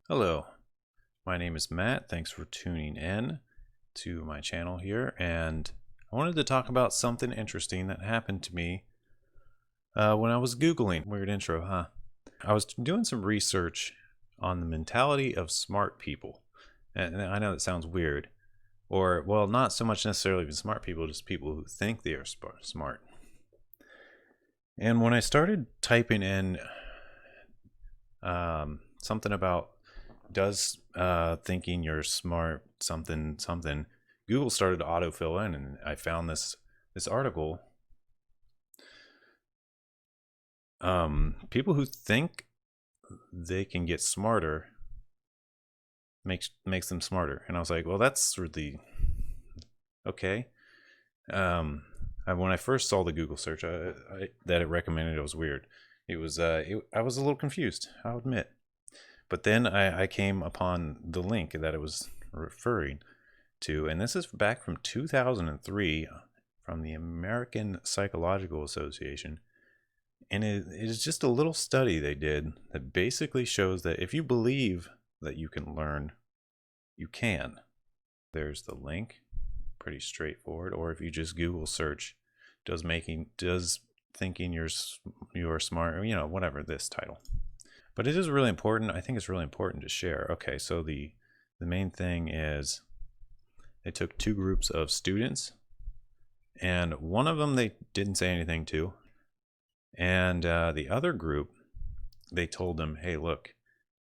Hello, my name is Matt. Thanks for tuning in to my channel here. And I wanted to talk about something interesting that happened to me when I was Googling. Weird intro, huh? I was doing some research on the mentality of smart people. And I know that sounds weird. Or, well, not so much necessarily even smart people, just people who think they are smart. And when I started typing in something about does thinking you're smart something something, Google started to autofill in, and I found this article. People who think they can get smarter makes them smarter, and I was like, well, that's really okay. When I first saw the Google search that it recommended, it was weird. I was a little confused, I'll admit. But then I came upon the link that it was referring to, and this is back from 2003 from the American Psychological Association. And it is just a little study they did that basically shows that if you believe that you can learn, you can. There's the link, pretty straightforward. Or if you just Google search, does thinking you're smart, or whatever, this title. But it is really important. I think it's really important to share. Okay, so the main thing is they took two groups of students, and one of them they didn't say anything to, and the other group, they told them, hey, look,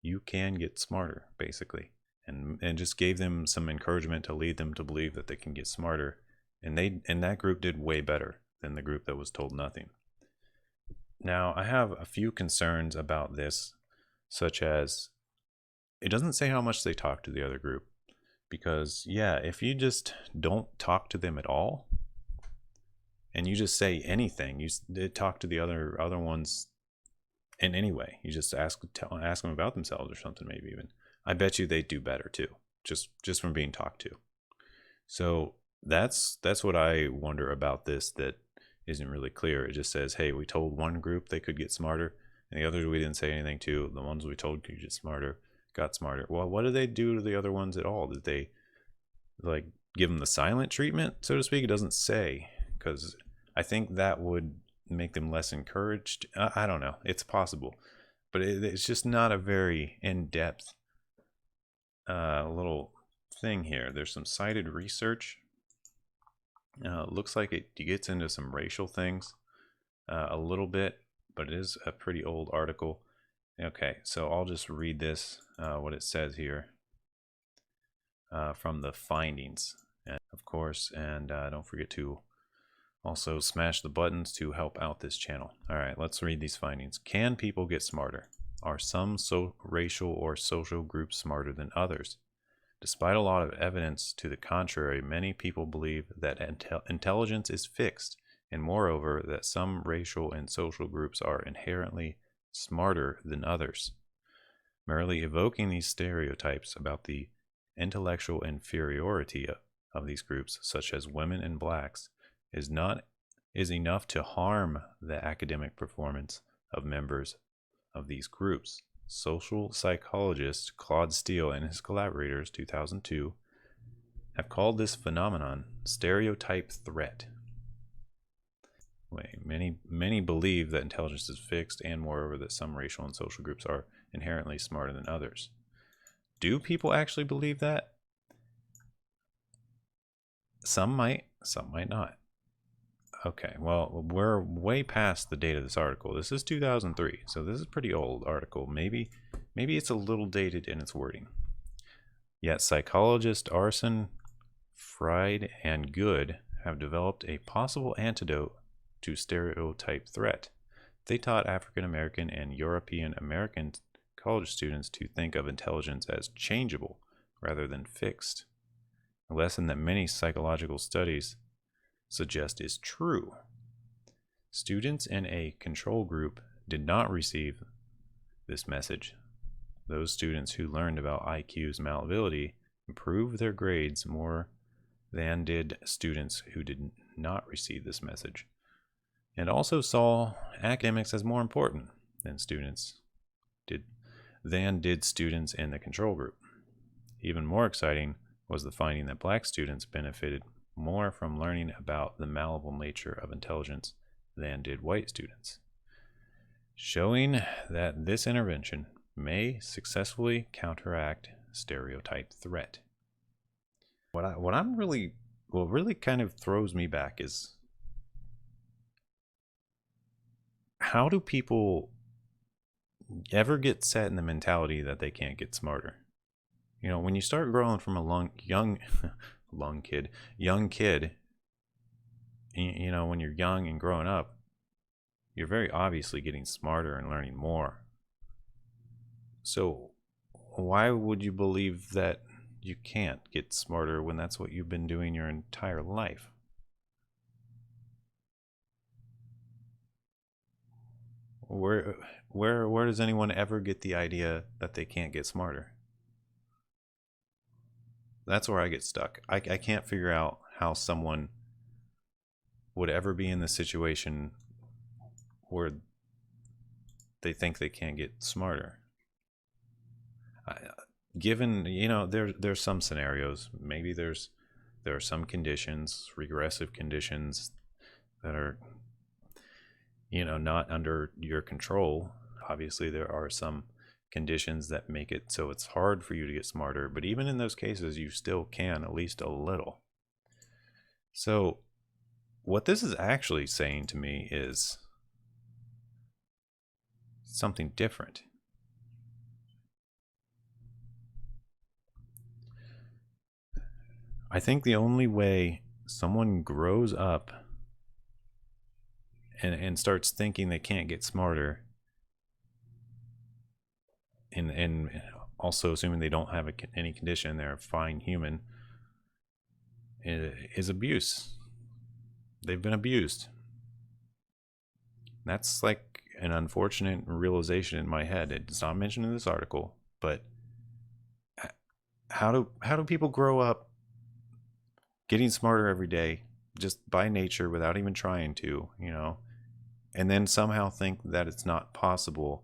you can get smarter, basically, and just gave them some encouragement to lead them to believe that they can get smarter. And that group did way better than the group that was told nothing. Now, I have a few concerns about this, such as it doesn't say how much they talk to the other group. Because, yeah, if you just don't talk to them at all, and you just say anything, you talk to the other ones in any way, you just ask them about themselves or something, maybe even, I bet you they do better too, just from being talked to. So that's what I wonder about this that isn't really clear. It just says, hey, we told one group they could get smarter, and the others we didn't say anything to. The ones we told could get smarter got smarter. Well, what did they do to the other ones at all? Did they like give them the silent treatment, so to speak? It doesn't say, because I think that would make them less encouraged. I don't know, it's possible, but it's just not a very in-depth little thing here. There's some cited research. Looks like it gets into some racial things a little bit, but it is a pretty old article. Okay, so I'll just read this, what it says here from the findings, and of course, and don't forget to also smash the buttons to help out this channel. All right, let's read these findings. Can people get smarter? Are some racial or social groups smarter than others? Despite a lot of evidence to the contrary, many people believe that intelligence is fixed, and moreover, that some racial and social groups are inherently smarter than others. Merely evoking these stereotypes about the intellectual inferiority of these groups, such as women and blacks, is enough to harm the academic performance of members of these groups. Social psychologist Claude Steele and his collaborators, 2002, have called this phenomenon stereotype threat. Many believe that intelligence is fixed, and moreover that some racial and social groups are inherently smarter than others. Do people actually believe that? Some might not. Okay, well, we're way past the date of this article. This is 2003, so this is a pretty old article. Maybe it's a little dated in its wording. Yet psychologist Arson, Fried, and Good have developed a possible antidote to stereotype threat. They taught African American and European American college students to think of intelligence as changeable rather than fixed, a lesson that many psychological studies suggest is true. Students in a control group did not receive this message. Those students who learned about IQ's malleability improved their grades more than did students who did not receive this message, and also saw academics as more important than students did. than did students in the control group. Even more exciting was the finding that black students benefited more from learning about the malleable nature of intelligence than did white students, showing that this intervention may successfully counteract stereotype threat. What really kind of throws me back is, how do people ever get set in the mentality that they can't get smarter? You know, when you start growing from a young kid, you know, when you're young and growing up, you're very obviously getting smarter and learning more. So why would you believe that you can't get smarter when that's what you've been doing your entire life? Where does anyone ever get the idea that they can't get smarter? That's where I get stuck. I can't figure out how someone would ever be in the situation where they think they can't get smarter. Given, you know, there's some scenarios, maybe there are some conditions, regressive conditions, that are, you know, not under your control. Obviously there are some conditions that make it so it's hard for you to get smarter, but even in those cases you still can, at least a little. So what this is actually saying to me is something different. I think the only way someone grows up and starts thinking they can't get smarter, and also assuming they don't have any condition, they're a fine human, is abuse. They've been abused. That's like an unfortunate realization in my head. It's not mentioned in this article, but how do people grow up getting smarter every day just by nature without even trying to, you know, and then somehow think that it's not possible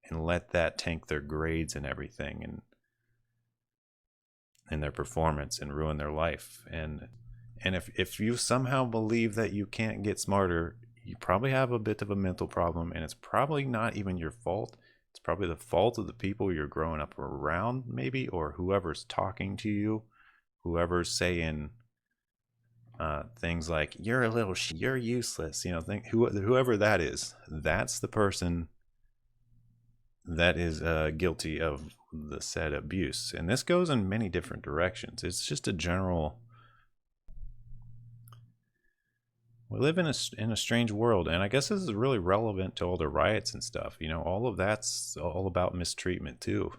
and let that tank their grades and everything, and their performance, and ruin their life? And if you somehow believe that you can't get smarter, you probably have a bit of a mental problem, and it's probably not even your fault. It's probably the fault of the people you're growing up around, maybe, or whoever's talking to you, whoever's saying things like "you're a little you're useless," you know, whoever that is, that's the person that is guilty of the said abuse. And this goes in many different directions. It's just a general. We live in a strange world, and I guess this is really relevant to all the riots and stuff. You know, all of that's all about mistreatment too.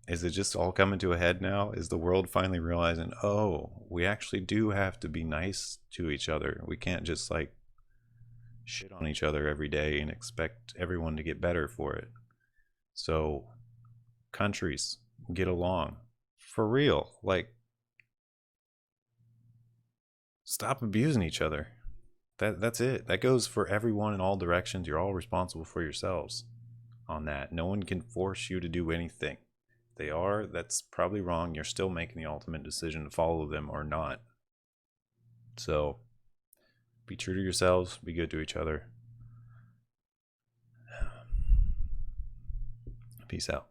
Is it just all coming to a head now? Is the world finally realizing, oh, we actually do have to be nice to each other? We can't just like shit on each other every day and expect everyone to get better for it. So countries, get along. For real. Like, stop abusing each other. That's it. That goes for everyone in all directions. You're all responsible for yourselves on that. No one can force you to do anything. They are, that's probably wrong. You're still making the ultimate decision to follow them or not. So be true to yourselves, be good to each other. Peace out.